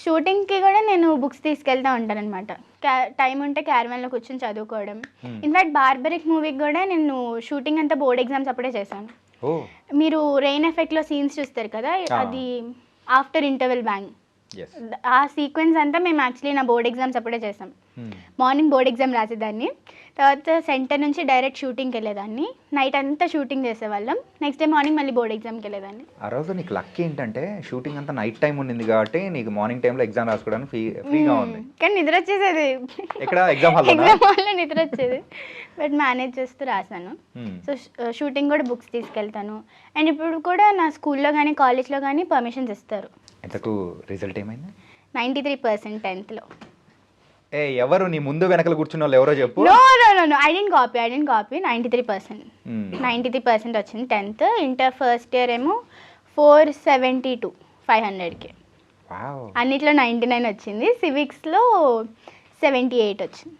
షూటింగ్కి కూడా నేను బుక్స్ తీసుకెళ్తా ఉంటాను అనమాట. టైం ఉంటే క్యారవాన్లో కూర్చొని చదువుకోవడం. ఇన్ఫాక్ట్ బార్బరిక్ మూవీకి కూడా నేను షూటింగ్ అంతా బోర్డ్ ఎగ్జామ్స్ అప్పుడే చేశాను. మీరు రెయిన్ ఎఫెక్ట్లో సీన్స్ చూస్తారు కదా, అది ఆఫ్టర్ ఇంటర్వెల్ బ్యాంగ్. ఆ సీక్వెన్స్ అంతా మేము యాక్చువల్లీ నా బోర్డ్ ఎగ్జామ్స్ అప్పుడే చేసాం. మార్నింగ్ బోర్డ్ ఎగ్జామ్ రాసేదాన్ని, తర్వాత సెంటర్ నుంచి డైరెక్ట్ షూటింగ్కి వెళ్ళేదాన్ని, నైట్ అంతా షూటింగ్ చేసేవాళ్ళం, నెక్స్ట్ డే మార్నింగ్ మళ్ళీ బోర్డ్ ఎగ్జామ్కి వెళ్ళేదాన్ని. ఆ రోజు నీకు లక్ ఏంటంటే షూటింగ్ అంతా నైట్ టైం ఉండింది కాబట్టి నీకు మార్నింగ్ టైంలో ఎగ్జామ్ రాసుకోవడానికి ఫ్రీగా ఉంది. కానీ నిద్ర వచ్చేసేది, ఇక్కడ ఎగ్జామ్ హాల్లో నిద్ర వచ్చేది, బట్ మేనేజ్ చేస్తూ రాశాను. సో షూటింగ్ కూడా బుక్స్ తీసుకెళ్తాను. అండ్ ఇప్పుడు కూడా నా స్కూల్లో కానీ కాలేజ్లో కానీ పర్మిషన్స్ ఇస్తారు. ఎంతకు రిజల్ట్ ఏమైంది? 93% 10th. ఎవరు నీ ముందు వెనకలు కూర్చున్న వాళ్ళు ఎవరో చెప్పు. No I dent copy 93%. 93% వచ్చింది 10th. ఇంటర్ ఫస్ట్ ఇయర్ ఏమో 472 500కి. అన్నిట్లో 99 వచ్చింది. సివిక్స్లో 78 వచ్చింది.